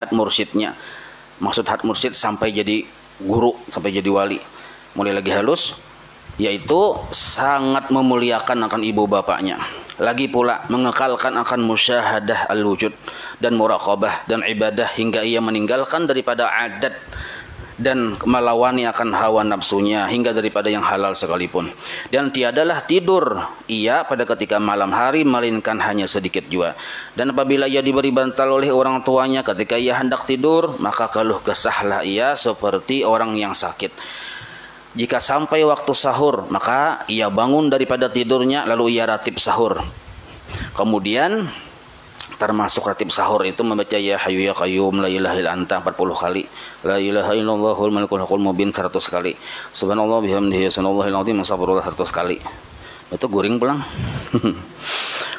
mursyidnya. Maksud had mursyid sampai jadi guru, sampai jadi wali. Mulai lagi halus, yaitu sangat memuliakan akan ibu bapaknya. Lagi pula mengekalkan akan musyahadah al-wujud dan muraqabah dan ibadah hingga ia meninggalkan daripada adat dan melawani akan hawa nafsunya hingga daripada yang halal sekalipun. Dan tiadalah tidur ia pada ketika malam hari melainkan hanya sedikit jua. Dan apabila ia diberi bantal oleh orang tuanya ketika ia hendak tidur, maka keluh kesahlah ia seperti orang yang sakit. Jika sampai waktu sahur, maka ia bangun daripada tidurnya lalu ia ratib sahur. Kemudian termasuk ratib sahur itu membaca ya hayyu ya qayyum la ilaha illa anta 40 kali, la ilaha illallahul malikul haqqul mubin 100 kali, subhanallah bihamdihi subhanallahil azim 100 kali. Itu guring pulang.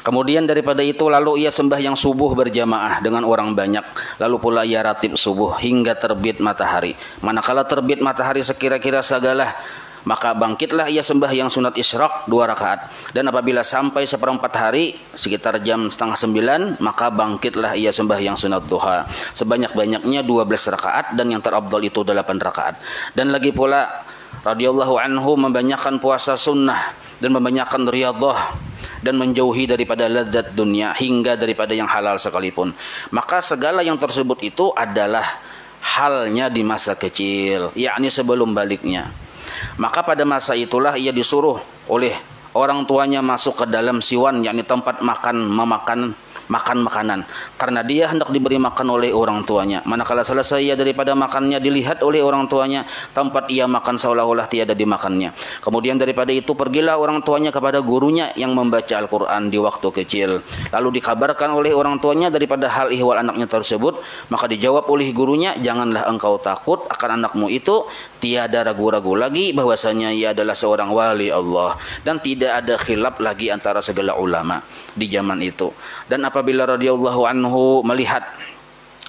Kemudian daripada itu lalu ia sembahyang subuh berjamaah dengan orang banyak, lalu pula ia ratib subuh hingga terbit matahari. Manakala terbit matahari sekira-kira sagalah, maka bangkitlah ia sembahyang sunat isyraq 2 rakaat. Dan apabila sampai seperempat hari sekitar jam 8:30, maka bangkitlah ia sembahyang sunat duha sebanyak-banyaknya 12 rakaat, dan yang terafdal itu 8 rakaat. Dan lagi pula radhiyallahu anhu membanyakkan puasa sunnah dan membanyakkan riyadhah dan menjauhi daripada ladzat dunia hingga daripada yang halal sekalipun. Maka segala yang tersebut itu adalah halnya di masa kecil, yakni sebelum baliknya. Maka pada masa itulah ia disuruh oleh orang tuanya masuk ke dalam siwan, yakni tempat memakan makanan, karena dia hendak diberi makan oleh orang tuanya. Manakala selesai ia daripada makannya, dilihat oleh orang tuanya tempat ia makan seolah-olah tiada dimakannya. Kemudian daripada itu pergilah orang tuanya kepada gurunya yang membaca Al-Quran di waktu kecil, lalu dikabarkan oleh orang tuanya daripada hal ihwal anaknya tersebut. Maka dijawab oleh gurunya, janganlah engkau takut akan anakmu itu, tiada ragu-ragu lagi bahwasanya ia adalah seorang wali Allah, dan tidak ada khilaf lagi antara segala ulama di zaman itu. Dan apabila radhiyallahu anhu melihat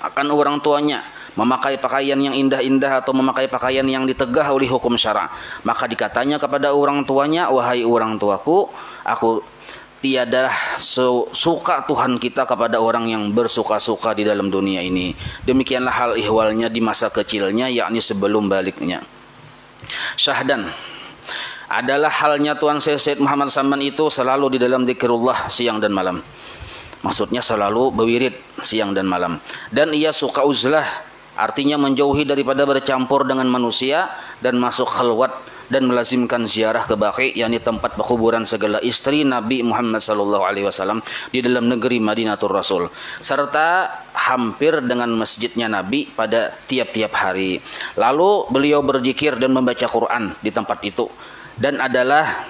akan orang tuanya memakai pakaian yang indah-indah atau memakai pakaian yang ditegah oleh hukum syara, maka dikatanya kepada orang tuanya, wahai orang tuaku, aku tiada suka Tuhan kita kepada orang yang bersuka-suka di dalam dunia ini. Demikianlah hal ihwalnya di masa kecilnya, yakni sebelum baliknya. Syahdan adalah halnya Tuan Syekh Muhammad Saman itu selalu di dalam zikrullah siang dan malam. Maksudnya selalu berwirid siang dan malam. Dan ia suka uzlah, artinya menjauhi daripada bercampur dengan manusia dan masuk khalwat dan melazimkan ziarah ke Baqi, yakni tempat pekuburan segala istri Nabi Muhammad SAW di dalam negeri Madinatul Rasul, serta hampir dengan masjidnya Nabi pada tiap-tiap hari. Lalu beliau berzikir dan membaca Quran di tempat itu. Dan adalah,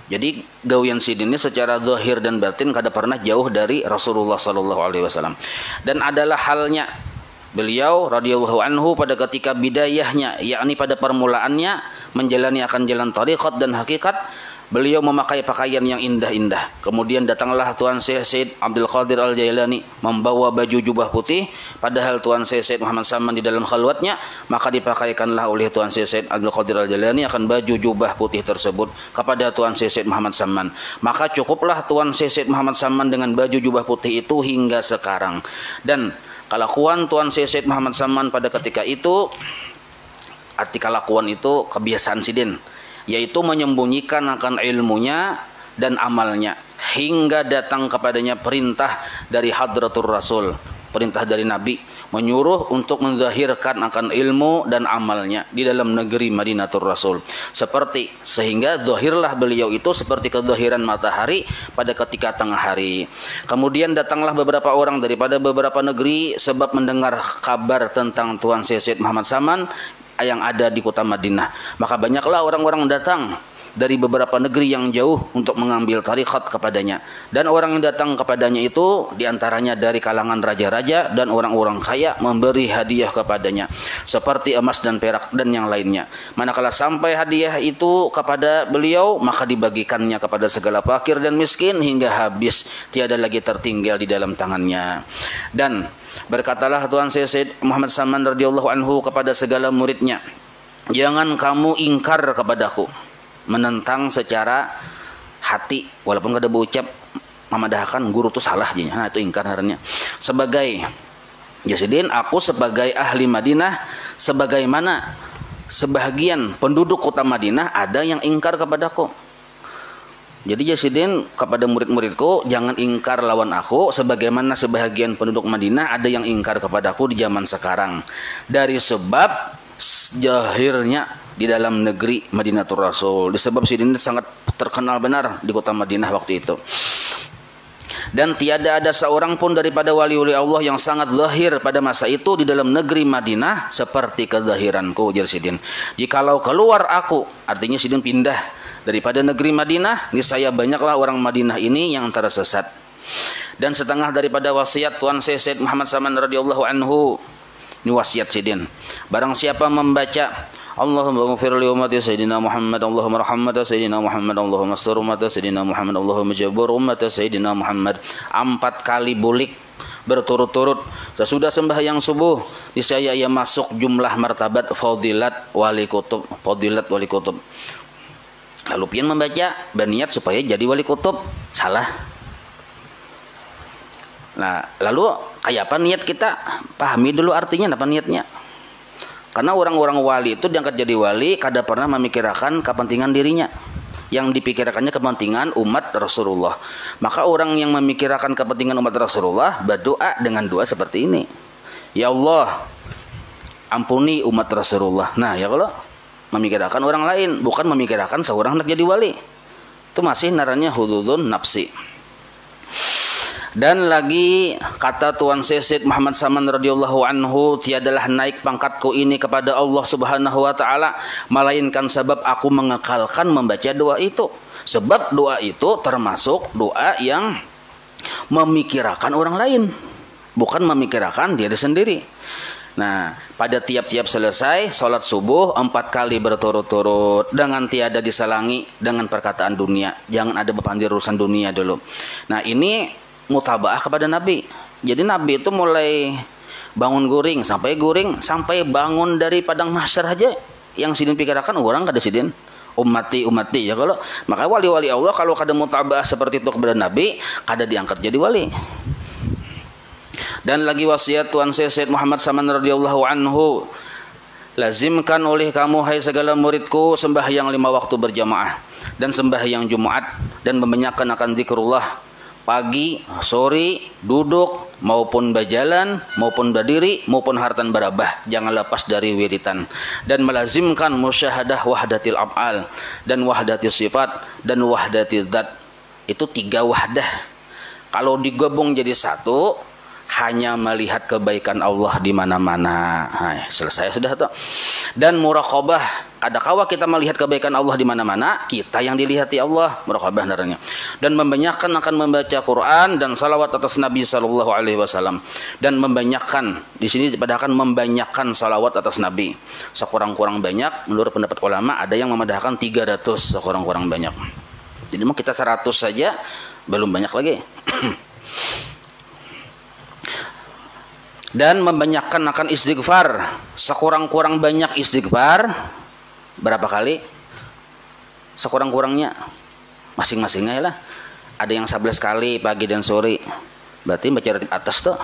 jadi gawian sidin ini secara zahir dan batin kada pernah jauh dari Rasulullah SAW. Dan adalah halnya beliau radhiyallahu anhu pada ketika bidayahnya, yakni pada permulaannya menjalani akan jalan tariqat dan hakikat, beliau memakai pakaian yang indah-indah. Kemudian datanglah Tuan Syekh Said Abdul Qadir Al-Jailani membawa baju jubah putih, padahal Tuan Syekh Said Muhammad Saman di dalam khalwatnya, maka dipakaikanlah oleh Tuan Syekh Said Abdul Qadir Al-Jailani akan baju jubah putih tersebut kepada Tuan Syekh Said Muhammad Saman. Maka cukuplah Tuan Syekh Said Muhammad Saman dengan baju jubah putih itu hingga sekarang. Dan kelakuan Tuan Syekh Said Muhammad Saman pada ketika itu, arti kelakuan itu kebiasaan sidin, yaitu menyembunyikan akan ilmunya dan amalnya hingga datang kepadanya perintah dari Hadratur Rasul, perintah dari Nabi, menyuruh untuk menzahirkan akan ilmu dan amalnya di dalam negeri Madinatul Rasul. Seperti sehingga zahirlah beliau itu seperti kezahiran matahari pada ketika tengah hari. Kemudian datanglah beberapa orang daripada beberapa negeri sebab mendengar kabar tentang Tuan Syekh Muhammad Saman yang ada di kota Madinah. Maka banyaklah orang-orang datang dari beberapa negeri yang jauh untuk mengambil tarikat kepadanya. Dan orang yang datang kepadanya itu diantaranya dari kalangan raja-raja dan orang-orang kaya memberi hadiah kepadanya seperti emas dan perak dan yang lainnya. Manakala sampai hadiah itu kepada beliau, maka dibagikannya kepada segala fakir dan miskin hingga habis, tiada lagi tertinggal di dalam tangannya. Dan berkatalah Tuan Syekh Muhammad Saman radhiyallahu anhu kepada segala muridnya, jangan kamu ingkar kepadaku, menentang secara hati walaupun kada berucap memadahkan guru itu salah jadinya. Nah, itu ingkar haranya. Sebagai Jasidin, aku sebagai ahli Madinah, sebagaimana sebagian penduduk kota Madinah ada yang ingkar kepadaku. Jadi Jasidin kepada murid-muridku, jangan ingkar lawan aku sebagaimana sebagian penduduk Madinah ada yang ingkar kepadaku di zaman sekarang. Dari sebab jahirnya di dalam negeri Madinatul Rasul. Disebab Sidin sangat terkenal benar di kota Madinah waktu itu. Dan tiada ada seorang pun daripada wali-wali Allah yang sangat zahir pada masa itu di dalam negeri Madinah seperti kezahiranku, ujar Sidin. Jikalau keluar aku, artinya Sidin pindah daripada negeri Madinah, niscaya banyaklah orang Madinah ini yang tersesat. Dan setengah daripada wasiat Tuan Said Muhammad Saman radhiyallahu anhu, ini wasiat Sidin. Barang siapa membaca Allahumma ghfir li ummati Sayyidina Muhammad, Allahumma rahmata Sayyidina Muhammad, Allahumma astur ummata Sayyidina Muhammad, Allahumma jabur ummata Sayyidina Muhammad, 4 kali bulik berturut-turut sesudah sembahyang subuh, niscaya ia masuk jumlah martabat fadilat wali kutub, fadilat wali kutub. Lalu pian membaca berniat supaya jadi wali kutub, salah. Nah, lalu kayak apa niat kita? Pahami dulu artinya apa niatnya. Karena orang-orang wali itu diangkat jadi wali kada pernah memikirkan kepentingan dirinya. Yang dipikirkannya kepentingan umat Rasulullah. Maka orang yang memikirkan kepentingan umat Rasulullah berdoa dengan doa seperti ini. Ya Allah, ampuni umat Rasulullah. Nah, ya kalau memikirkan orang lain, bukan memikirkan seorang hendak jadi wali. Itu masih narannya hududun nafsi. Dan lagi kata Tuan Said Muhammad Saman radhiyallahu anhu, tiadalah naik pangkatku ini kepada Allah Subhanahu wa taala melainkan sebab aku mengekalkan membaca doa itu. Sebab doa itu termasuk doa yang memikirkan orang lain, bukan memikirkan diri sendiri. Nah, pada tiap-tiap selesai sholat subuh 4 kali berturut-turut dengan tiada diselangi dengan perkataan dunia. Jangan ada bepandir urusan dunia dulu. Nah, ini mutabaah kepada Nabi. Jadi Nabi itu mulai bangun guring sampai bangun dari padang mahsyar aja yang Sidin pikirkan orang kada Sidin ummati ya kalau maka wali-wali Allah kalau kada mutabaah seperti itu kepada Nabi kada diangkat jadi wali. Dan lagi wasiat Tuan Said Muhammad Saman radhiyallahu anhu, lazimkan oleh kamu hai segala muridku sembahyang 5 waktu berjamaah dan sembahyang Jumat dan membanyakkan akan zikrullah pagi, sore, duduk maupun berjalan maupun berdiri maupun hartan berabah, jangan lepas dari wiritan. Dan melazimkan musyahadah wahdatil af'al dan wahdatil sifat dan wahdatil dzat. Itu 3 wahdah. Kalau digabung jadi satu, hanya melihat kebaikan Allah di mana-mana. Nah, selesai sudah tuh. Dan muraqabah, kadangkala kita melihat kebaikan Allah di mana-mana, kita yang dilihati Allah, muraqabah naranya. Dan membanyakkan akan membaca Quran dan salawat atas Nabi sallallahu alaihi wasallam. Dan membanyakkan, di sini dipedahkan membanyakkan salawat atas Nabi. Sekurang-kurang banyak, menurut pendapat ulama ada yang memedahkan 300 sekurang-kurang banyak. Jadi mau kita 100 saja belum banyak lagi. Dan membanyakkan akan istighfar, sekurang-kurang banyak istighfar. Berapa kali? Sekurang-kurangnya masing-masingnya lah. Ada yang 11 kali pagi dan sore. Berarti baca ratib atas tuh.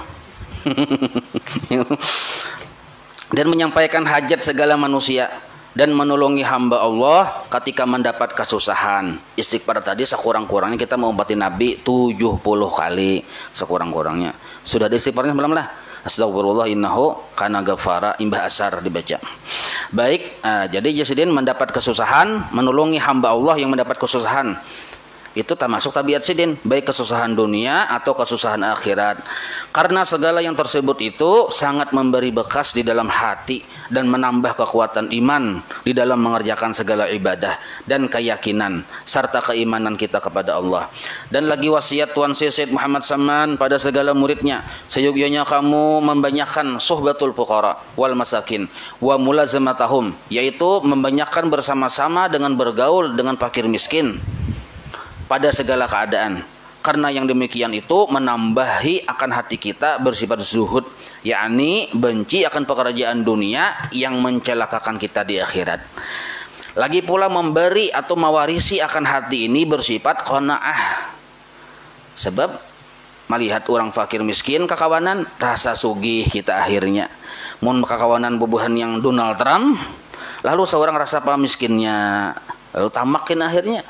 Dan menyampaikan hajat segala manusia dan menolongi hamba Allah ketika mendapat kesusahan. Istighfar tadi sekurang-kurangnya kita mengumpati Nabi 70 kali sekurang-kurangnya. Sudah ada istighfarnya belum lah? Astagfirullah innahu kana ghafara, imbah asar dibaca. Baik, jadi Jasidin mendapat kesusahan, menolongi hamba Allah yang mendapat kesusahan. Itu termasuk tabiat Sidin, baik kesusahan dunia atau kesusahan akhirat. Karena segala yang tersebut itu sangat memberi bekas di dalam hati dan menambah kekuatan iman di dalam mengerjakan segala ibadah dan keyakinan serta keimanan kita kepada Allah. Dan lagi wasiat Tuan Said Muhammad Saman pada segala muridnya, seyogyanya kamu membanyakkan suhbatul fuqara wal masakin wa mulazamatahum, yaitu membanyakkan bersama-sama dengan bergaul dengan fakir miskin pada segala keadaan. Karena yang demikian itu menambahi akan hati kita bersifat zuhud, yakni benci akan pekerjaan dunia yang mencelakakan kita di akhirat. Lagi pula memberi atau mewarisi akan hati ini bersifat qanaah. Sebab melihat orang fakir miskin kakawanan rasa sugih kita akhirnya. Mun kakawanan bubuhan yang Donald Trump, lalu seorang rasa miskinnya, lalu tamakin akhirnya.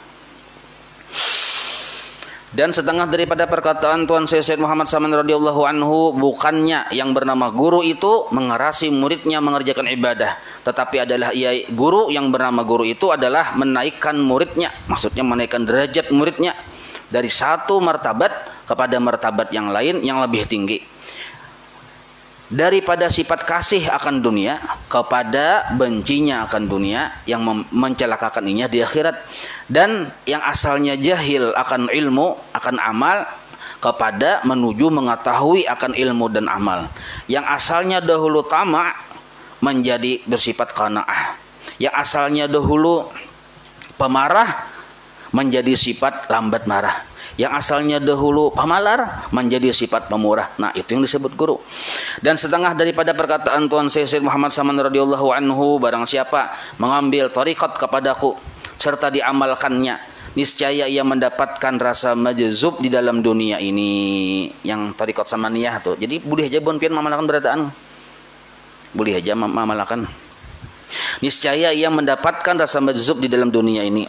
Dan setengah daripada perkataan Tuan Syekh Muhammad Saman radhiyallahu anhu, bukannya yang bernama guru itu mengerasi muridnya mengerjakan ibadah, tetapi adalah guru yang bernama guru itu adalah menaikkan muridnya, maksudnya menaikkan derajat muridnya dari satu martabat kepada martabat yang lain yang lebih tinggi. Daripada sifat kasih akan dunia kepada bencinya akan dunia yang mencelakakan inya di akhirat, dan yang asalnya jahil akan ilmu akan amal kepada menuju mengetahui akan ilmu dan amal, yang asalnya dahulu tamak menjadi bersifat qanaah, yang asalnya dahulu pemarah menjadi sifat lambat marah, yang asalnya dahulu pemalar menjadi sifat pemurah. Nah, itu yang disebut guru. Dan setengah daripada perkataan Tuan Syekh Muhammad Saman radhiyallahu anhu, barang siapa mengambil thariqat kepadaku serta diamalkannya, niscaya ia mendapatkan rasa majzub di dalam dunia ini. Yang thariqat samaniyah tuh. Jadi boleh aja bon pian mamalakan berataan. Boleh aja mamalakan. Niscaya ia mendapatkan rasa majzub di dalam dunia ini,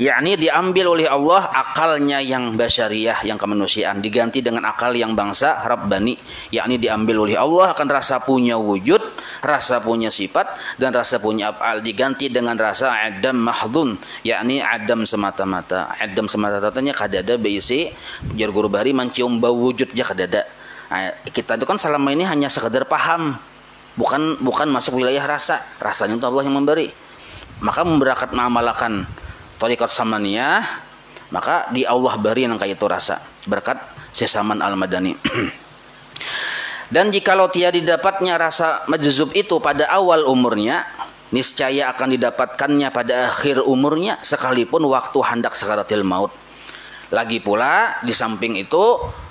yakni diambil oleh Allah akalnya yang basyariyah, yang kemanusiaan, diganti dengan akal yang bangsa Rabbani, yakni diambil oleh Allah akan rasa punya wujud, rasa punya sifat, dan rasa punya af'al, diganti dengan rasa adam mahdun, yakni adam semata-mata. Adam semata-matanya kadada BIC jar guru bahari mencium bau wujudnya kadada. Nah, kita itu kan selama ini hanya sekedar paham, bukan masuk wilayah rasa. Rasanya itu Allah yang memberi. Maka memberakat mengamalkan thariqat samaniyah, maka di Allah beri yang kayak itu rasa berkat Sesaman Al-Madani. Dan jikalau tiada didapatnya rasa majzub itu pada awal umurnya, niscaya akan didapatkannya pada akhir umurnya sekalipun waktu hendak sakaratil maut. Lagi pula di samping itu,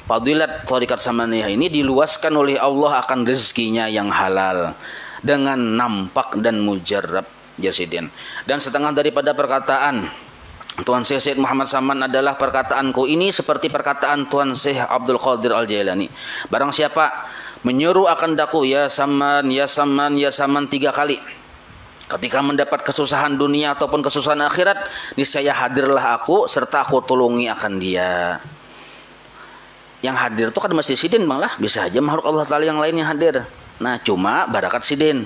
fadilat thariqat samaniyah ini diluaskan oleh Allah akan rezekinya yang halal dengan nampak dan mujarrab jasidin. Dan setengah daripada perkataan Tuan Syekh Muhammad Saman adalah perkataanku ini seperti perkataan Tuan Syekh Abdul Qadir Al-Jailani. Barang siapa menyuruh akan daku ya saman, ya saman, ya saman 3 kali, ketika mendapat kesusahan dunia ataupun kesusahan akhirat, niscaya hadirlah aku serta aku tolongi akan dia. Yang hadir itu kan mesti sidin bang lah, bisa aja makhluk Allah Ta'ala yang lain yang hadir. Nah cuma barakat sidin.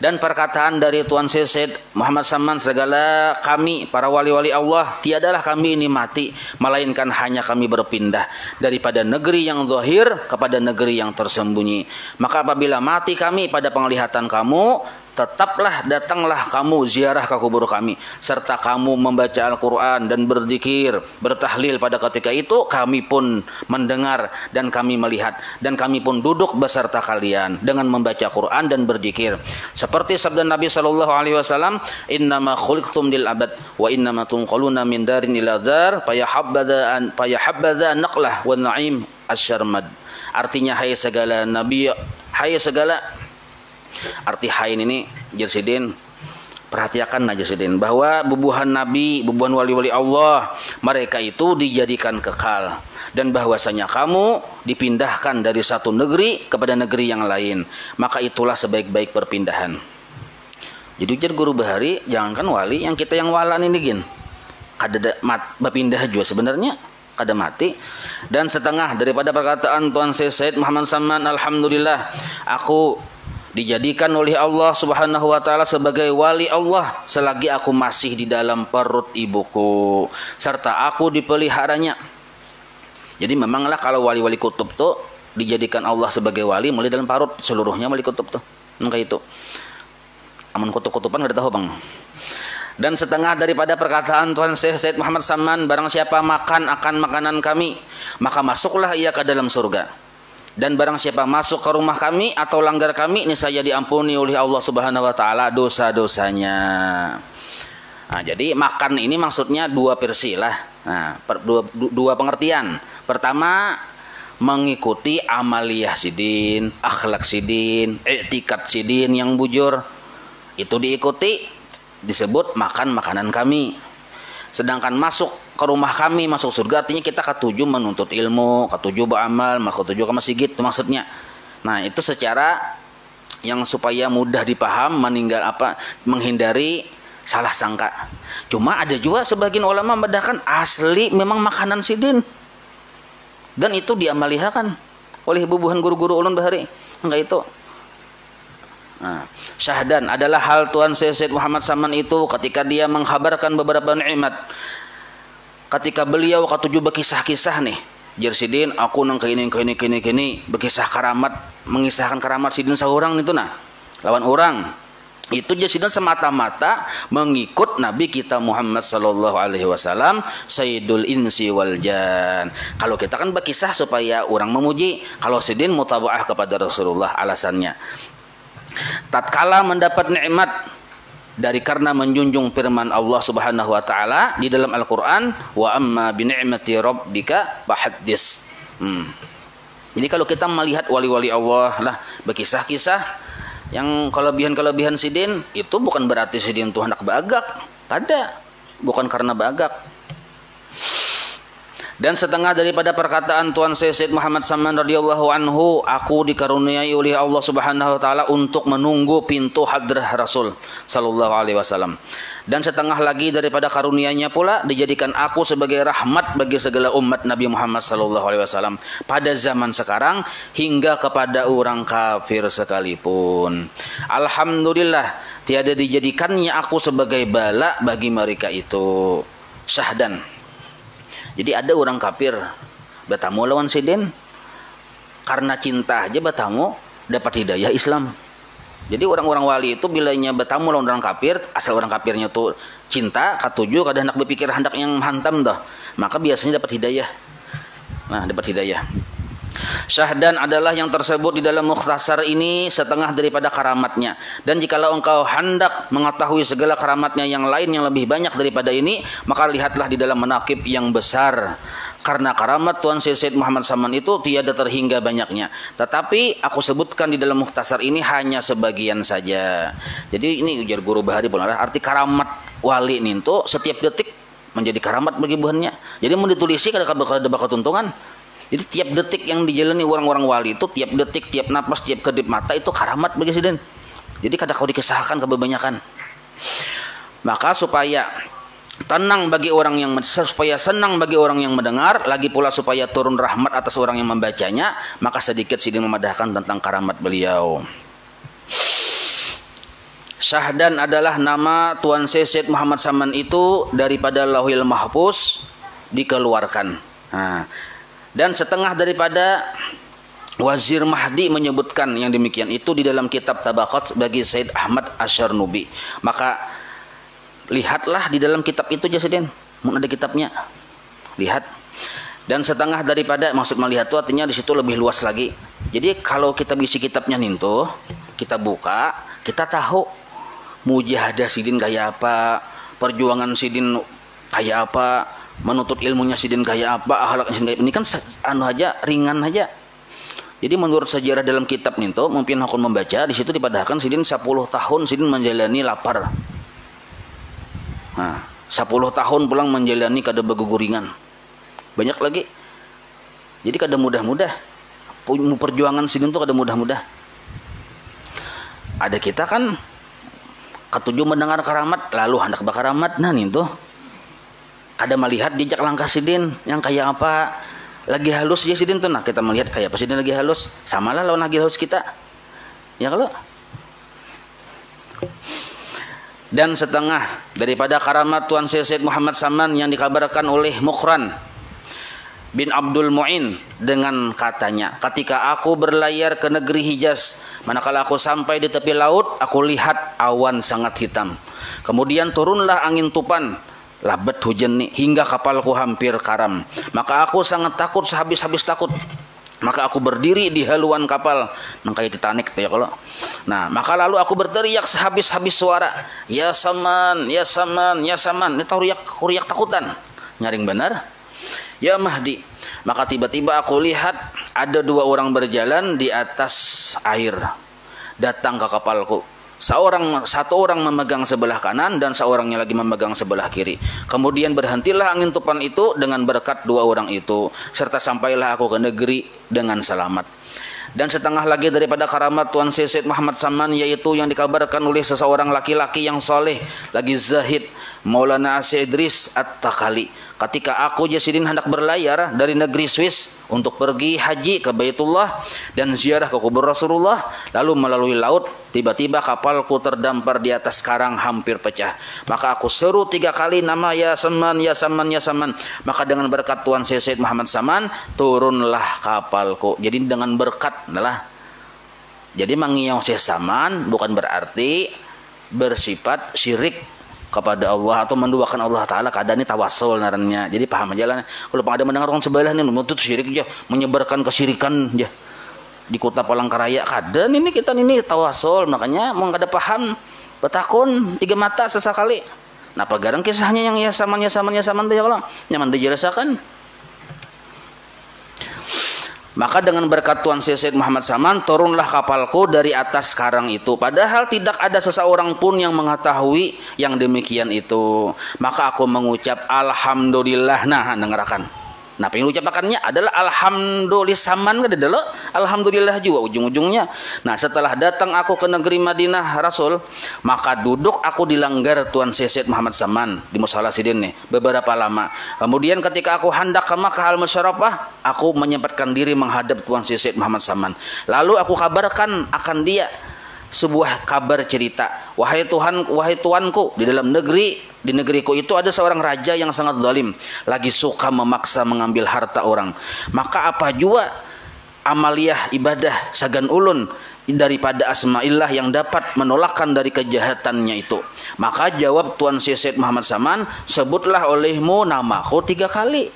Dan perkataan dari Tuan Syekh Muhammad Saman, segala kami para wali-wali Allah, tiadalah kami ini mati, melainkan hanya kami berpindah daripada negeri yang zahir kepada negeri yang tersembunyi. Maka apabila mati kami pada penglihatan kamu, tetaplah datanglah kamu ziarah ke kubur kami, serta kamu membaca Al-Quran dan berzikir, bertahlil. Pada ketika itu kami pun mendengar dan kami melihat, dan kami pun duduk beserta kalian dengan membaca Quran dan berzikir. Seperti sabda Nabi SAW, innama khuliqtum lil abad wa innama tunqaluna min darin ila dar fayahabbadha naqlah wa na'im asyarmad. Artinya hai segala nabi, hai segala, arti hain ini Jersidin, perhatikan aja Jersidin, bahwa bubuhan nabi, bubuhan wali-wali Allah, mereka itu dijadikan kekal, dan bahwasanya kamu dipindahkan dari satu negeri kepada negeri yang lain, maka itulah sebaik-baik perpindahan. Jadi jar guru bahari, jangankan wali, yang kita yang walan ini gin kada berpindah juga sebenarnya kada mati. Dan setengah daripada perkataan Tuan Syekh Muhammad Saman, alhamdulillah aku dijadikan oleh Allah Subhanahu wa taala sebagai wali Allah selagi aku masih di dalam perut ibuku, serta aku dipeliharanya. Jadi memanglah kalau wali-wali kutub tuh dijadikan Allah sebagai wali mulai dalam parut, seluruhnya wali kutub tuh. Kayak itu. Amun kutub-kutuban enggak tahu, Bang. Dan setengah daripada perkataan Tuhan Syekh Muhammad Saman, barang siapa makan akan makanan kami, maka masuklah ia ke dalam surga. Dan barang siapa masuk ke rumah kami atau langgar kami, niscaya diampuni oleh Allah Subhanahu wa taala dosa-dosanya. Nah, jadi makan ini maksudnya dua versi lah. Nah, dua pengertian. Pertama, mengikuti amaliyah sidin, akhlak sidin, i'tikad sidin yang bujur. Itu diikuti disebut makan makanan kami. Sedangkan masuk ke rumah kami masuk surga, artinya kita ketujuh menuntut ilmu, ketujuh beramal, ketujuh ke masjid itu maksudnya. Nah, itu secara yang supaya mudah dipaham, menghindari salah sangka. Cuma ada juga sebagian ulama membedakan asli memang makanan sidin. Dan itu diamalihakan oleh bubuhan guru-guru ulun bahari. Enggak itu. Nah, syahdan adalah hal Tuan Syekh Muhammad Saman itu ketika dia mengkhabarkan beberapa nikmat. Ketika beliau ketujuh berkisah-kisah nih, Jersidin aku nang kini berkisah karamat, mengisahkan karamat sidin seorang itu nah lawan orang. Itu Jersidin semata-mata mengikut Nabi kita Muhammad sallallahu alaihi wasallam, Sayyidul Insi wal Jan. Kalau kita kan berkisah supaya orang memuji, kalau sidin mutabaah kepada Rasulullah alasannya. Tatkala mendapat nikmat dari karena menjunjung firman Allah Subhanahu wa taala di dalam Al-Qur'an, wa amma bi ni'mati rabbika fahaddits. Jadi kalau kita melihat wali-wali Allah lah berkisah-kisah yang kelebihan-kelebihan sidin, itu bukan berarti sidin itu hendak bagak. Ada, bukan karena bagak. Dan setengah daripada perkataan Tuan Syekh Muhammad Saman radhiyallahu anhu, aku dikaruniai oleh Allah Subhanahu wa taala untuk menunggu pintu hadrah Rasul sallallahu alaihi wasallam. Dan setengah lagi daripada karunia-Nya pula dijadikan aku sebagai rahmat bagi segala umat Nabi Muhammad sallallahu alaihi wasallam pada zaman sekarang hingga kepada orang kafir sekalipun. Alhamdulillah tiada dijadikannya aku sebagai bala bagi mereka itu. Syahdan. Jadi ada orang kafir bertamu lawan sidin karena cinta aja bertamu dapat hidayah Islam. Jadi orang-orang wali itu bilanya bertamu lawan orang kafir, asal orang kafirnya tuh cinta, katuju, kadang hendak berpikir hendak yang hantam dah, maka biasanya dapat hidayah. Nah, dapat hidayah. Syahdan adalah yang tersebut di dalam mukhtasar ini setengah daripada karamatnya. Dan jikalau engkau hendak mengetahui segala karamatnya yang lain yang lebih banyak daripada ini, maka lihatlah di dalam manaqib yang besar. Karena karamat Tuan Syekh Muhammad Saman itu tiada terhingga banyaknya. Tetapi aku sebutkan di dalam mukhtasar ini hanya sebagian saja. Jadi ini ujar guru bahari benar. Arti karamat wali ini itu setiap detik menjadi karamat bagi buhannya. Jadi mau ditulisi kada bakal tuntungan. Jadi tiap detik yang dijalani orang-orang wali itu, tiap detik, tiap napas, tiap kedip mata itu karamat bagi sidin. Jadi kadang kau dikisahkan kebanyakan. Maka supaya tenang bagi orang yang supaya senang bagi orang yang mendengar, lagi pula supaya turun rahmat atas orang yang membacanya, maka sedikit sidin memadahkan tentang karamat beliau. Syahdan adalah nama Tuan Syekh Muhammad Saman itu daripada Lauhil Mahfuz dikeluarkan. Nah, dan setengah daripada Wazir Mahdi menyebutkan yang demikian itu di dalam kitab Tabaqat bagi Said Ahmad Asyarnubi. Maka lihatlah di dalam kitab itu Jasidin, mau ada kitabnya, lihat. Dan setengah daripada, maksud melihat itu artinya di situ lebih luas lagi. Jadi kalau kita bisi kitabnya nintu, kita buka, kita tahu mujahadah sidin kayak apa, perjuangan sidin kayak apa, menuntut ilmunya sidin kayak apa, akhlaknya sidin kayak ini kan anu aja ringan aja. Jadi menurut sejarah dalam kitab nih tuh, mungkin aku membaca di situ dipadahkan sidin 10 tahun sidin menjalani lapar. Nah, 10 tahun pulang menjalani kada beguguringan. Banyak lagi. Jadi kada mudah-mudah. Perjuangan sidin tuh kada mudah-mudah. Ada kita kan ketujuh mendengar karamat lalu hendak bakaramat, nah nih tuh kada melihat jejak langkah sidin yang kayak apa, lagi halus ya sidin tuh. Nah kita melihat kayak apa sidin lagi halus, samalah lawan lagi halus kita ya kalau. Dan setengah daripada karamat Tuan Syekh Muhammad Saman yang dikabarkan oleh Mukhran bin Abdul Mu'in dengan katanya, ketika aku berlayar ke negeri Hijaz, manakala aku sampai di tepi laut, aku lihat awan sangat hitam, kemudian turunlah angin tupan, labat hujan nih, hingga kapalku hampir karam. Maka aku sangat takut, sehabis-habis takut. Maka aku berdiri di haluan kapal, kayak Titanic tuh ya kalau. Nah, maka lalu aku berteriak sehabis-habis suara, ya Saman, ya Saman, ya Saman. Ini tahu riak takutan, nyaring benar. Ya Mahdi. Maka tiba-tiba aku lihat ada dua orang berjalan di atas air, datang ke kapalku. Satu orang memegang sebelah kanan dan seorangnya lagi memegang sebelah kiri. Kemudian berhentilah angin topan itu dengan berkat dua orang itu, serta sampailah aku ke negeri dengan selamat. Dan setengah lagi daripada karamat Tuan Syed Muhammad Saman, yaitu yang dikabarkan oleh seseorang laki-laki yang soleh, lagi zahid, Maulana Syekh Idris At-Takali. Ketika aku Jasidin hendak berlayar dari negeri Swiss untuk pergi haji ke Baitullah dan ziarah ke kubur Rasulullah, lalu melalui laut, tiba-tiba kapalku terdampar di atas karang hampir pecah. Maka aku seru 3 kali nama ya Saman, ya Saman, ya Saman. Maka dengan berkat Tuan Syed Muhammad Saman, turunlah kapalku. Jadi dengan berkat adalah, jadi mangiyong Syekh Saman bukan berarti bersifat syirik kepada Allah atau menduakan Allah Ta'ala. Keadaan ini tawasul narannya. Jadi paham aja lah. Kalau ada mendengar orang sebelah ini menuntut syirik aja, menyebarkan kesyirikan aja di kota Palangkaraya. Keadaan ini kita ini tawasul. Makanya mau ada paham betakun 3 mata sesekali. Nah pegarang kisahnya yang ya saman ya kalau nyaman dijelaskan. Maka dengan berkat Tuan Syed Muhammad Saman, turunlah kapalku dari atas karang itu. Padahal tidak ada seseorang pun yang mengetahui yang demikian itu. Maka aku mengucap alhamdulillah. Nah, dengarkan. Nah, yang ucapakannya adalah alhamdulillah Saman kan dulu. Alhamdulillah juga ujung-ujungnya. Nah, setelah datang aku ke negeri Madinah Rasul, maka duduk aku di langgar Tuan Syed Muhammad Saman di Musala Sidin nih beberapa lama. Kemudian ketika aku hendak ke Makkah Al-Musyarrafah, aku menyempatkan diri menghadap Tuan Syed Muhammad Saman. Lalu aku kabarkan akan dia sebuah kabar cerita. Wahai Tuhan, wahai tuanku, di dalam negeri, di negeriku itu ada seorang raja yang sangat zalim, lagi suka memaksa mengambil harta orang. Maka apa jua amaliyah ibadah sagan ulun daripada asma'illah yang dapat menolakkan dari kejahatannya itu. Maka jawab Tuan Syed Muhammad Saman, sebutlah olehmu namaku 3 kali.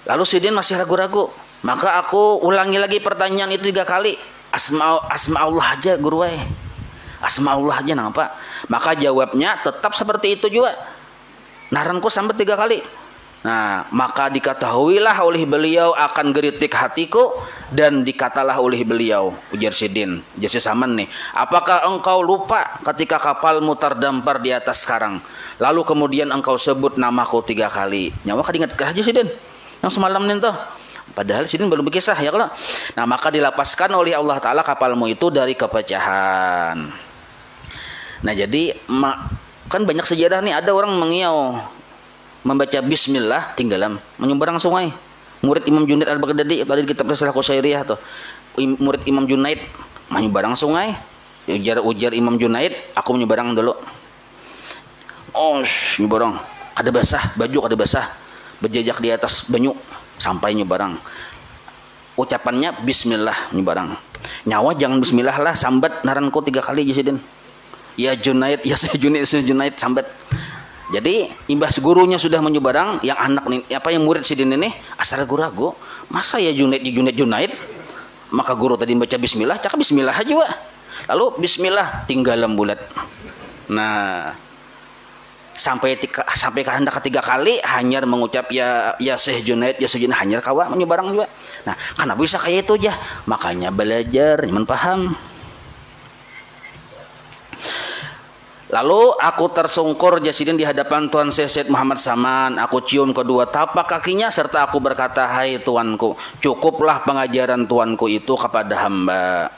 Lalu Sidin masih ragu-ragu. Maka aku ulangi lagi pertanyaan itu 3 kali. Asma Allah aja guru weh. Asma Allah aja nampak. Maka jawabnya tetap seperti itu juga. Naranku sampai 3 kali. Nah, maka diketahuilah oleh beliau akan geritik hatiku, dan dikatalah oleh beliau, ujar Sidin, ujar si Saman nih, apakah engkau lupa ketika kapalmu terdampar di atas karang, lalu kemudian engkau sebut namaku 3 kali. Nyawa kadingat aja Sidin yang semalam nih tuh. Padahal Sidin belum berkisah ya kalau. Nah, maka dilapaskan oleh Allah Ta'ala kapalmu itu dari kepecahan. Nah, jadi kan banyak sejarah nih, ada orang mengiau membaca bismillah tinggalan menyeberang sungai. Murid Imam Junaid Al-Baghdadi tadi di kitab Risalah Qusairiyah tuh. Murid Imam Junaid menyeberang sungai. Ujar Imam Junaid, aku menyeberang dulu. Oh, nyeberang. Kada basah, baju kada basah. Berjejak di atas banyu sampai nyebarang. Ucapannya bismillah nyebarang. Nyawa jangan bismillah lah, sambat naranku 3 kali Jasidin. Ya Junaid, ya Junaid sambat. Jadi imbas gurunya sudah menyebarang, yang anak nih, apa yang murid Sidin ini asal ragu-ragu, masa ya Junaid. Maka guru tadi baca bismillah, cakap bismillah aja Wak. Lalu bismillah tinggal bulat. Nah, sampai kehendak 3 kali hanyar mengucap ya Syekh Junaid, ya Syekh Junaid, hanyar kawa menyebarang juga. Nah, karena bisa kayak itu aja, makanya belajar nyaman paham. Lalu aku tersungkur Jasidin di hadapan Tuan Syed Muhammad Saman. Aku cium kedua tapak kakinya serta aku berkata, hai tuanku, cukuplah pengajaran tuanku itu kepada hamba.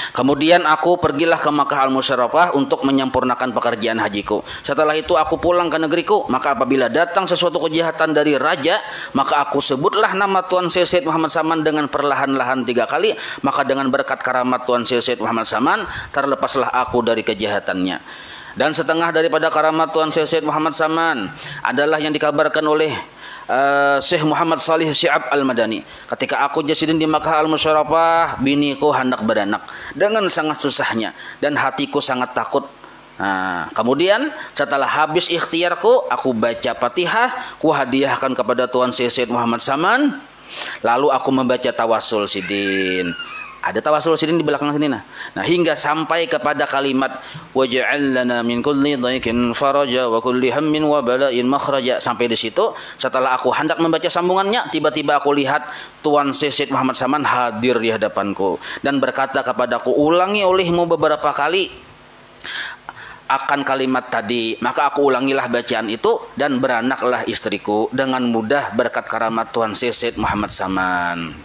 Kemudian aku pergilah ke Makkah Al-Musyarrafah untuk menyempurnakan pekerjaan hajiku. Setelah itu aku pulang ke negeriku. Maka apabila datang sesuatu kejahatan dari raja, maka aku sebutlah nama Tuan Syed Muhammad Saman dengan perlahan-lahan 3 kali. Maka dengan berkat karamat Tuan Syed Muhammad Saman, terlepaslah aku dari kejahatannya. Dan setengah daripada karamat Tuan Syed Muhammad Saman adalah yang dikabarkan oleh Syekh Muhammad Salih Syi'ab Al-Madani. Ketika aku Jasidin di Makkah Al-Musyarrafah, biniku hendak beranak dengan sangat susahnya dan hatiku sangat takut. Nah, kemudian setelah habis ikhtiarku, aku baca Fatihah, ku hadiahkan kepada Tuan Syed Muhammad Saman. Lalu aku membaca tawasul Sidin. Ada tawasul sidin di belakang sini nah. Nah, hingga sampai kepada kalimat waj'al lana min kulli dhaikin faraja wa kulli hammin wa bala'in makhraja. Sampai di situ, setelah aku hendak membaca sambungannya, tiba-tiba aku lihat Tuan Syekh Muhammad Saman hadir di hadapanku dan berkata kepadaku, ulangi olehmu beberapa kali akan kalimat tadi. Maka aku ulangilah bacaan itu dan beranaklah istriku dengan mudah berkat karamat Tuan Syekh Muhammad Saman.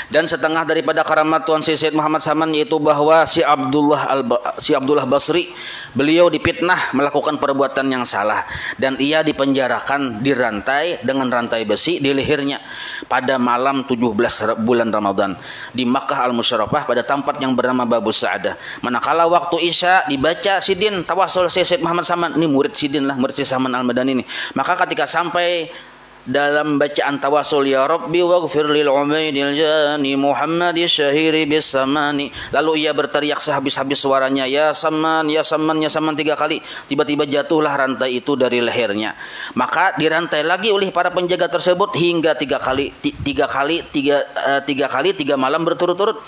Dan setengah daripada karamat Tuan Syekh Muhammad Saman yaitu bahwa si Abdullah Basri, beliau dipitnah melakukan perbuatan yang salah dan ia dipenjarakan, dirantai dengan rantai besi di lehernya pada malam 17 bulan Ramadan di Makkah Al-Musyarrafah pada tempat yang bernama Babus Sa'adah. Manakala waktu Isya dibaca sidin tawasul Syekh Muhammad Saman, ini murid sidin lah, murid Syekh Saman Al-Madani ini. Maka ketika sampai dalam bacaan tawasul, ya Rabbi waghfir lil ubaidil jani Muhammad syahiri bis samani, lalu ia berteriak sehabis-habis suaranya, ya Saman, ya Saman, ya Saman 3 kali. Tiba-tiba jatuhlah rantai itu dari lehernya. Maka dirantai lagi oleh para penjaga tersebut hingga 3 malam berturut-turut.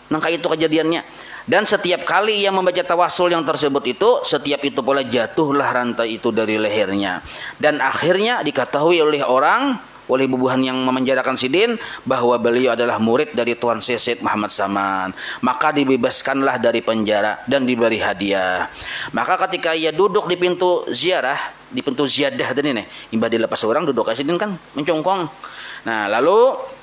Maka itu kejadiannya. Dan setiap kali ia membaca tawasul yang tersebut itu, setiap itu pula jatuhlah rantai itu dari lehernya. Dan akhirnya diketahui oleh bubuhan yang memenjarakan sidin bahwa beliau adalah murid dari Tuan Syekh Muhammad Saman. Maka dibebaskanlah dari penjara dan diberi hadiah. Maka ketika ia duduk di pintu ziarah, di pintu ziyadah tadi nih, imbah dilepas orang duduk sidin kan mencongkong. Nah, lalu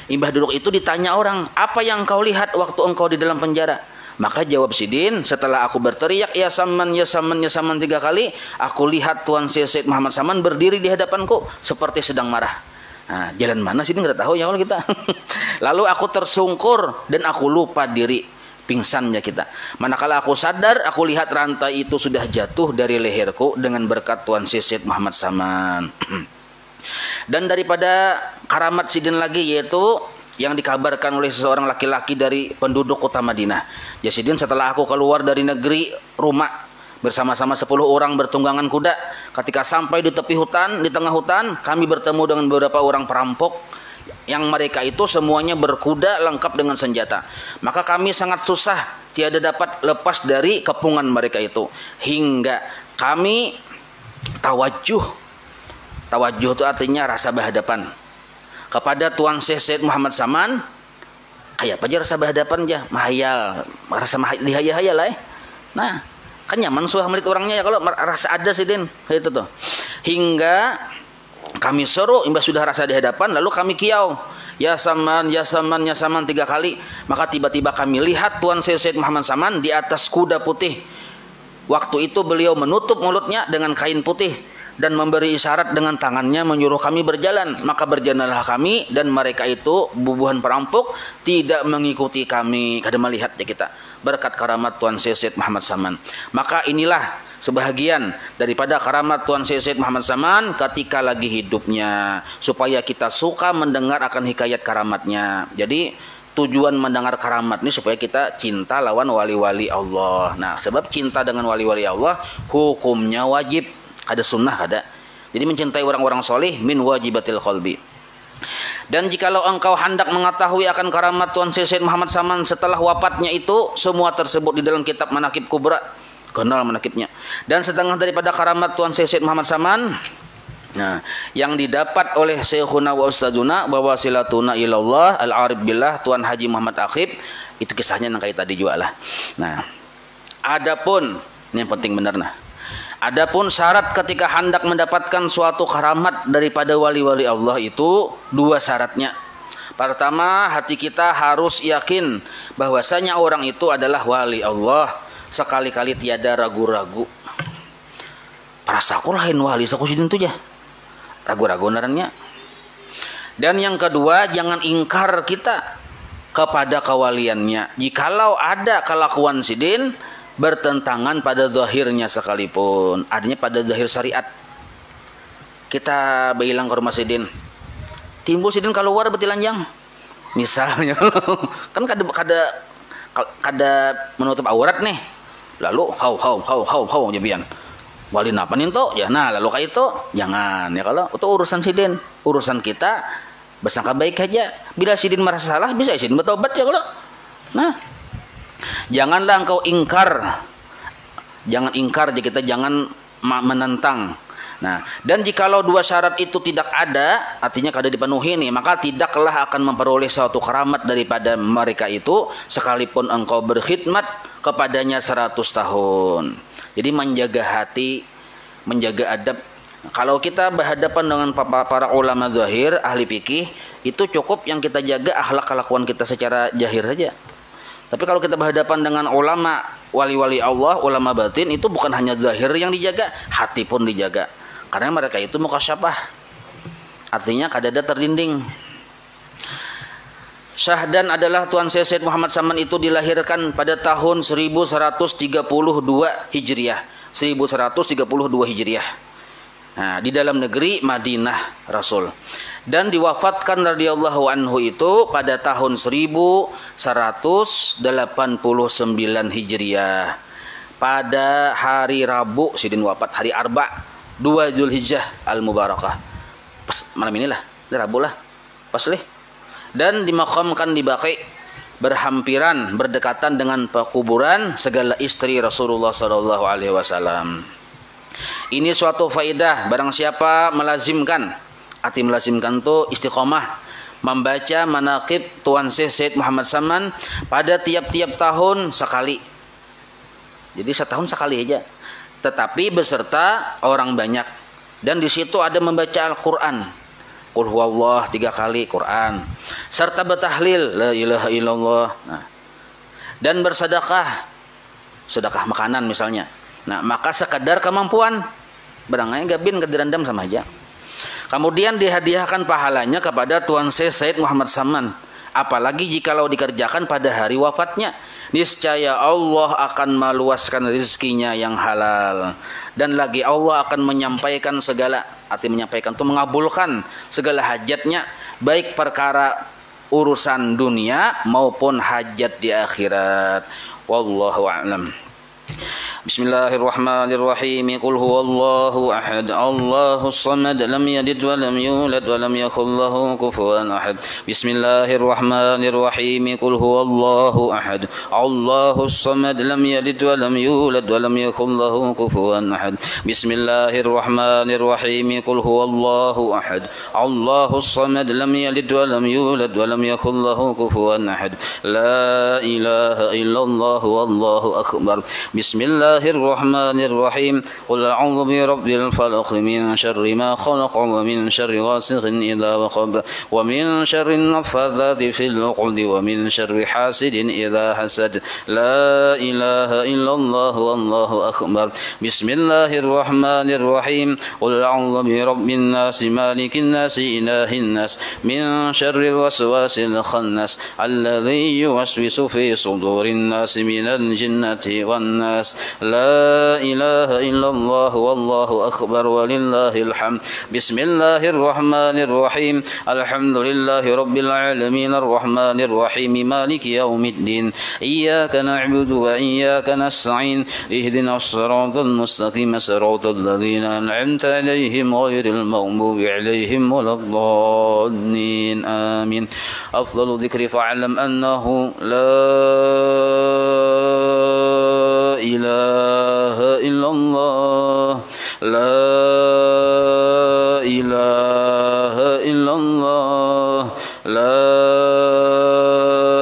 imbah duduk itu ditanya orang, apa yang engkau lihat waktu engkau di dalam penjara? Maka jawab sidin, setelah aku berteriak ya Saman, ya Saman, ya Saman 3 kali, aku lihat Tuan Syekh Muhammad Saman berdiri di hadapanku seperti sedang marah. Nah, jalan mana sidin nggak tahu ya kalau kita. Lalu aku tersungkur dan aku lupa diri, pingsannya kita. Manakala aku sadar, aku lihat rantai itu sudah jatuh dari leherku dengan berkat Tuan Syekh Muhammad Saman. Dan daripada karamat sidin lagi yaitu yang dikabarkan oleh seseorang laki-laki dari penduduk kota Madinah. Ya sidin, setelah aku keluar dari negeri rumah bersama-sama 10 orang bertunggangan kuda, ketika sampai di tepi hutan, di tengah hutan, kami bertemu dengan beberapa orang perampok yang mereka itu semuanya berkuda lengkap dengan senjata. Maka kami sangat susah tiada dapat lepas dari kepungan mereka itu hingga kami tawajuh itu artinya rasa berhadapan kepada Tuan Syekh Muhammad Saman. Kayak apa aja rasa berhadapan aja, mahayal, rasa dihayal-hayal lah. Nah, kan nyaman suah melihat orangnya ya kalau rasa ada sidin itu tuh. Hingga kami seru, imbas sudah rasa di hadapan, lalu kami kiau, ya Saman, ya Saman, ya Saman 3 kali. Maka tiba-tiba kami lihat Tuan Syekh Muhammad Saman di atas kuda putih. Waktu itu beliau menutup mulutnya dengan kain putih dan memberi isyarat dengan tangannya menyuruh kami berjalan. Maka berjalanlah kami dan mereka itu bubuhan perampok tidak mengikuti kami. Kada melihat ya kita berkat karamat Tuan Syekh Muhammad Saman. Maka inilah sebahagian daripada karamat Tuan Syekh Muhammad Saman ketika lagi hidupnya, supaya kita suka mendengar akan hikayat karamatnya. Jadi tujuan mendengar karamat ini supaya kita cinta lawan wali-wali Allah. Nah, sebab cinta dengan wali-wali Allah hukumnya wajib, ada sunnah ada. Jadi mencintai orang-orang soleh min wajibatil qalbi. Dan jikalau engkau hendak mengetahui akan karamat Tuan Syekh Muhammad Saman setelah wafatnya itu, semua tersebut di dalam kitab Manaqib Kubra, kenal manaqibnya. Dan setengah daripada karamat Tuan Syekh Muhammad Saman, nah, yang didapat oleh Syekhuna wa Ustadzuna bahwa silatuna ilallah al-arif billah Tuan Haji Muhammad Aqib, itu kisahnya yang kayak tadi juga lah. Nah, adapun ini yang penting benar nah. Adapun syarat ketika hendak mendapatkan suatu karamat daripada wali-wali Allah itu 2 syaratnya. Pertama, hati kita harus yakin bahwasanya orang itu adalah wali Allah, sekali-kali tiada ragu-ragu. Parasaku lain wali saku sidin tu ya. Ragu-ragu narannya. Dan yang kedua, jangan ingkar kita kepada kewaliannya. Jikalau ada kelakuan sidin bertentangan pada zahirnya sekalipun, adanya pada zahir syariat. Kita bilang ke rumah sidin, timbul sidin keluar betilanjang misalnya kan kada menutup aurat nih, lalu hau jabian wali napa nih to ya. Nah, lalu kayak itu jangan ya, kalau itu urusan sidin. Urusan kita bersangka baik aja. Bila sidin merasa salah, bisa sidin bertobat ya kalau. Nah, janganlah engkau ingkar. Jangan ingkar, kita jangan menentang. Nah, dan jikalau dua syarat itu tidak ada, artinya kada dipenuhi nih, maka tidaklah akan memperoleh suatu keramat daripada mereka itu, sekalipun engkau berkhidmat kepadanya 100 tahun. Jadi menjaga hati, menjaga adab. Kalau kita berhadapan dengan para ulama zahir, ahli fikih, itu cukup yang kita jaga akhlak kelakuan kita secara zahir saja. Tapi kalau kita berhadapan dengan ulama, wali-wali Allah, ulama batin, itu bukan hanya zahir yang dijaga, hati pun dijaga. Karena mereka itu mukasyafah, artinya kadada terdinding. Syahdan adalah Tuan Said Muhammad Saman itu dilahirkan pada tahun 1132 Hijriah. 1132 Hijriah. Nah, di dalam negeri Madinah Rasul. Dan diwafatkan radhiyallahu anhu itu pada tahun 1189 Hijriah. Pada hari Rabu sidin wafat, hari Arba' 2 Zulhijjah Al-Mubarakah. Pas malam inilah, Rabu lah. Pas leh. Dan dimakamkan di Baqi, berhampiran, berdekatan dengan kuburan segala istri Rasulullah sallallahu alaihi wasallam. Ini suatu faedah, barang siapa melazimkan, arti melazimkan itu istiqomah, membaca manaqib Tuan Said Muhammad Saman pada tiap-tiap tahun sekali. Jadi setahun sekali aja. Tetapi beserta orang banyak, dan di situ ada membaca Al-Quran, Qul huwallah 3 kali Quran, serta bertahlil la ilaha illallah. Nah, dan bersedekah, sedekah makanan misalnya. Nah, maka sekadar kemampuan, barangnya gabin kedirandam sama aja. Kemudian dihadiahkan pahalanya kepada Tuan Said Muhammad Saman, apalagi jikalau dikerjakan pada hari wafatnya. Niscaya Allah akan meluaskan rezekinya yang halal, dan lagi Allah akan menyampaikan segala, arti menyampaikan itu mengabulkan segala hajatnya, baik perkara urusan dunia maupun hajat di akhirat. Wallahu a'lam. Bismillahirrahmanirrahim. Qul huwallahu ahad, Allahus samad, lam yalid wa lam yulad wa lam yakul lahu kufuwan ahad. Bismillahirrahmanirrahim. Qul huwallahu ahad, Allahus samad, lam yalid wa lam yulad wa lam yakul lahu kufuwan ahad. Bismillahirrahmanirrahim. Qul huwallahu ahad, Allahus samad, lam yalid wa lam yulad wa lam yakul lahu kufuwan ahad. La ilaha illallah wallahu akbar. Bismillahirrahmanirrahim. Qul a'udzu birabbil falaq min syarri ma khalaq wa min syarri ghasiqin idza waqab wa min syarri naffadzati fil 'uqad wa min syarri hasidin idza hasad. La ilaha illallah wallahu akbar. Bismillahirrahmanirrahim. Qul a'udzu birabbin nas malikin nas ilahin nas min syarril waswasil khannas alladzi yuwaswisu fi sudurin nas minal jinnati wan nas. La ilaha illallah wallahu akbar walillahil hamd. Bismillahirrahmanirrahim. Alhamdulillahi rabbil alamin arrahmanir rahim maliki yaumiddin. Iyyaka na'budu wa iyyaka nasta'in. Ihdinas siratal mustaqim siratal ladzina an'amta 'alaihim ghairil maghdubi 'alaihim waladdallin. Amin. Afdalu dzikri fa'lam annahu la ilaha illallah, la ilaha illallah, la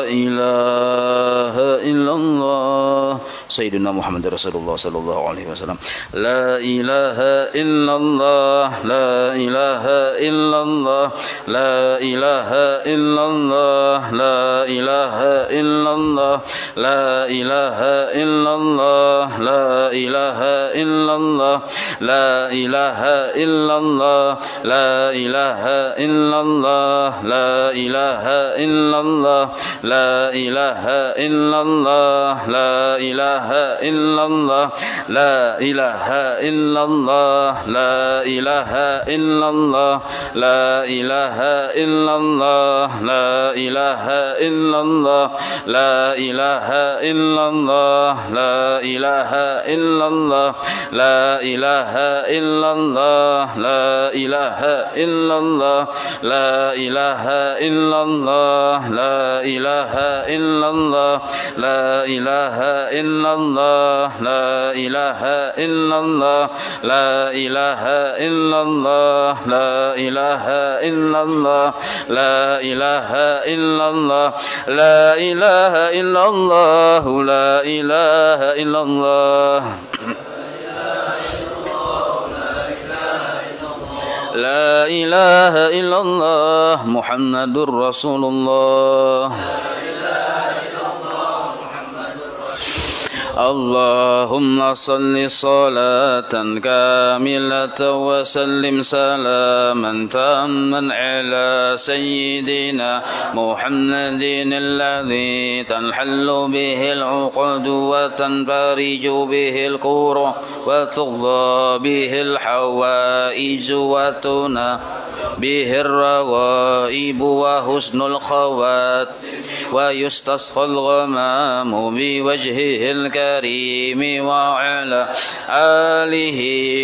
ilaha illallah. Sayyidina Muhammad Rasulullah sallallahu alaihi wasallam. La ilaha illallah, la ilaha illallah, la ilaha illallah, la ilaha illallah, la ilaha illallah, la ilaha illallah, la ilaha illallah, la ilaha illallah, la ilaha illallah, la ilaha illallah, la ilaha ilaha illallah, la ilaha illallah, la ilaha illallah, la ilaha illallah, la ilaha illallah, la ilaha illallah, la ilaha illallah, la ilaha illallah, la ilaha illallah, la ilaha illallah, la ilaha illallah, la ilaha illallah, la ilaha illallah, la ilaha illallah, la ilaha illallah, la ilaha illallah, la ilaha illallah, la ilaha illallah, la ilaha illallah, Muhammadur Rasulullah. اللهم صل صلاة كاملة وسلم سلاما تاما على سيدنا محمد الذي تنحل به العقد وتنفرج به الكرب وتقضى به الحوائج وتنال به الرغائب وحسن الخوات ويستصفى الغمام بوجهه الكريم وعلى آله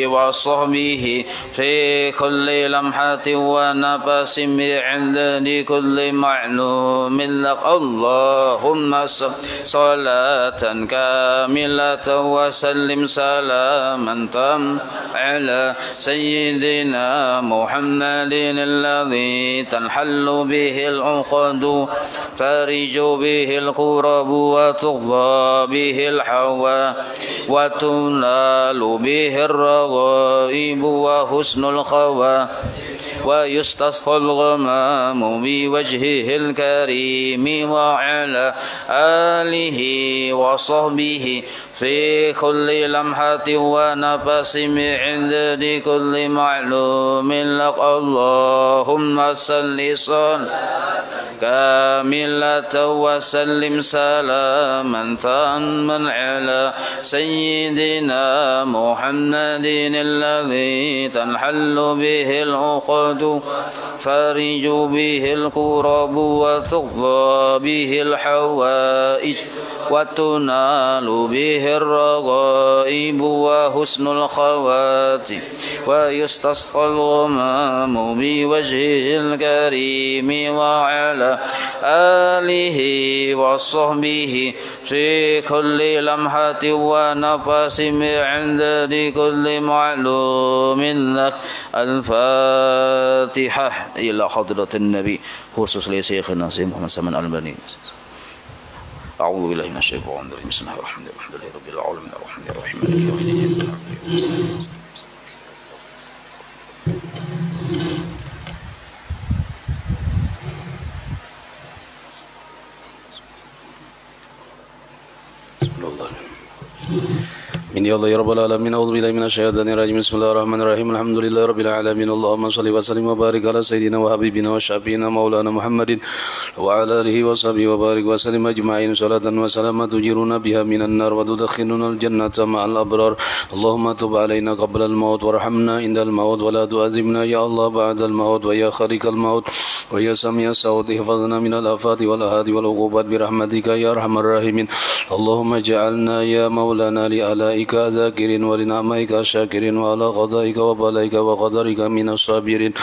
وصحبه في كل لمحة ونفس بعدد كل معلوم لك. اللهم صلاة كاملة وسلم سلاما تاما على سيدنا محمد الذي تنحل به العقد فرج به الكرب وتقضى به الحوائج وتنال به الرغائب وحسن الخوات ويستصفى الغمام بوجهه الكريم وعلى آله وصحبه في كل لمحة ونفس بعدد كل معلوم لك. اللهم صل كاملة وسلم سلاما تاما على سيدنا محمد الذي تنحل به العقد فرج به الكرب وتقضى به الحوائج وتنال به الرغائب وحسن الخواتم ويستصفى الغمام بوجهه الكريم وعلى آله وصحبه في كل لمحة ونفس بعدد كل معلوم لك. الفاتحة إلى حضرة النبي خصوص لشيخنا محمد سلمان الألباني. أعوذ بالله من الشيطان الرجيم. بسم الله الرحمن الرحيم. الحمد لله رب العالمين الرحمن الرحيم مالك يوم الدين. من يا الله يا رب العالمين. أعوذ بالله من الشيطان الرجيم. بسم الله الرحمن الرحيم. الحمد لله رب العالمين. اللهم صل وسلم وبارك على سيدنا وحبيبنا وشفيعنا مولانا محمد وعلى آله وصحبه وبارك وسلم أجمعين صلاة وسلاما تجيرنا بها من النار وتدخلنا الجنة مع الأبرار. اللهم تب علينا قبل الموت وارحمنا عند الموت ولا تعذبنا يا الله بعد الموت. ويا خالق الموت ويا سميع الصوت احفظنا من الآفات والآهات والعقوبات برحمتك يا أرحم الراحمين. اللهم اجعلنا يا مولانا لآلائك ذاكرين ولنعمائك شاكرين وعلى قضائك وبلائك وقدرك من الصابرين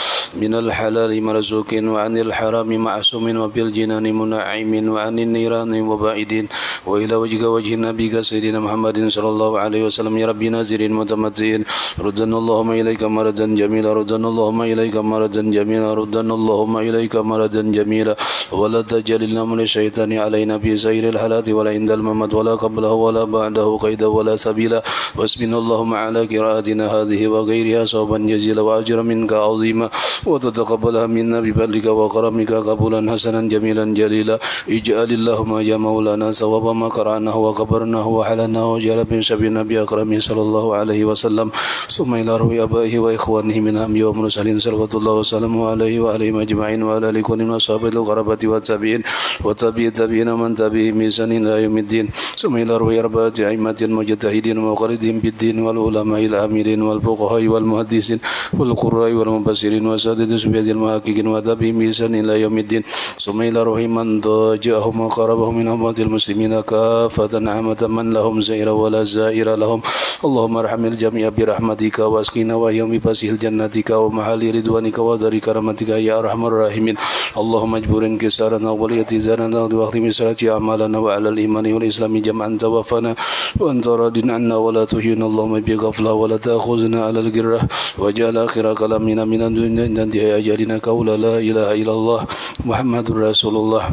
من الحلال مرزوقين وعن الحرام معصوم وبالجنان منعم وعن النيران مبعدين وإلى وجهك وجه نبيك سيدنا محمد صلى الله عليه وسلم يا ربي نازرين متمتعين. ردنا اللهم إليك مردا جميلا ردنا اللهم إليك مردا جميلا ردنا اللهم إليك مردا جميلا ولا تجعلنا من الشيطان علينا في سير الحالات ولا عند الممات ولا قبله ولا بعده قيدا ولا سبيلا. واسمنا اللهم على قراءتنا هذه وغيرها صوبا جزيلا وأجر منك عظيما وتتقبلها منا بفضلك وكرمك قبولا حسنا جميلا جليلا اجعل اللهم يا مولانا ثواب ما قرأناه وقبرناه وحلناه وجعل من شبه النبي أكرم صلى الله عليه وسلم ثم إلى روي أبائه وإخوانه من أنبياء ومرسلين صلوات الله وسلامه عليه وعليهم أجمعين وعلى آله وصحبه وصحابة القرابة والتابعين والتابعين من تبعهم بإحسان إلى يوم الدين ثم إلى روي أربعة أئمة المجتهدين ومقلدين بالدين والعلماء العاملين والفقهاء والمحدثين والقراء والمفسرين وسادة الصوفية المحققين وتابعهم بإحسان إلى يوم الدين ثم إلى روح من ضاجعهم وقربهم من أموات المسلمين كافة عامة من لهم زائر ولا زائر لهم اللهم ارحم الجميع برحمتك واسقنا ويوم بفسح جنتك ومحل رضوانك ودار كرامتك يا أرحم الراحمين اللهم اجبر انكسارنا وليتزارنا وقت مسرات أعمالنا وعلى الإيمان والإسلام جمعا توفنا وأنت راض عنا ولا تهينا اللهم بغفلة ولا تأخذنا على الجرة وجعل آخر كلامنا من الدنيا انتهاء أجلنا قول لا إله إلا الله محمد رسول الله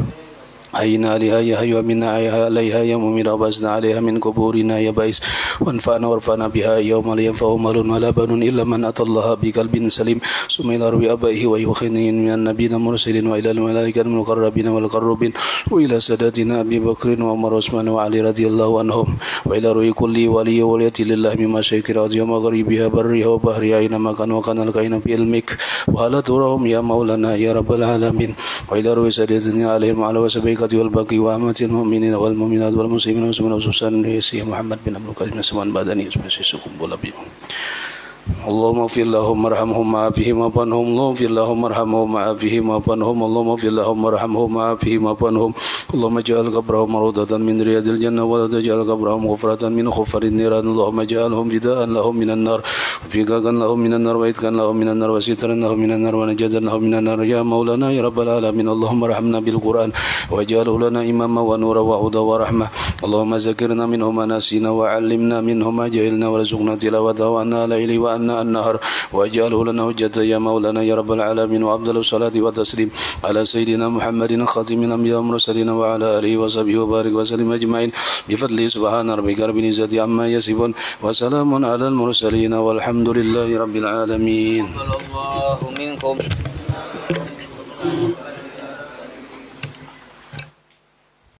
حينا عليها يا حي منا عليها يا مؤمن وبسنا عليها من قبورنا يا بائس وانفعنا وارفعنا بها يوم لا ينفع مال ولا بنون إلا من أتى الله بقلب سليم ثم إلى روي أبائه وإخوانه من النبيين المرسلين وإلى الملائكة المقربين والقربين وإلى ساداتنا أبي بكر وعمر وعثمان وعلي رضي الله عنهم وإلى روي كل ولي ولية لله من مشايخ الأرض ومغربها برها وبحرها أينما كان وكان الكائن بعلمك وعلى تراهم يا مولانا يا رب العالمين وإلى روي سادتنا عليهم وعلى وسبيك والباقي وعامة المؤمنين والمؤمنات والمسلمين والمسلمين وخصوصا سيدنا محمد بن عبد القادر سمان بدني سيسكم بولابي اللهم اغفر لهم وارحمهم وعافهم وعافهم اللهم اغفر لهم وارحمهم وعافهم وعافهم اللهم اغفر لهم وارحمهم وعافهم وعافهم اللهم اجعل قبرهم روضة من رياض الجنة ولا تجعل قبرهم غفرة من غفر النيران اللهم اجعلهم فداء لهم من النار وفكاكا لهم من النار وإتقا لهم من النار وسترا لهم من النار ونجاة لهم من النار يا مولانا يا رب العالمين اللهم ارحمنا بالقرآن واجعله لنا إماما ونورا وهدى ورحمة اللهم ذكرنا منه ما نسينا وعلمنا منه ما جهلنا وارزقنا تلاوته وأنا على إلي وأنا النهر واجعله لنا حجة يا مولانا يا رب العالمين وأفضل الصلاة والتسليم على سيدنا محمد خاتم الأنبياء والمرسلين وعلى آله وصحبه وبارك وسلم أجمعين بفضل سبحان ربك رب العزة عما يصفون وسلام على المرسلين والحمد لله رب العالمين.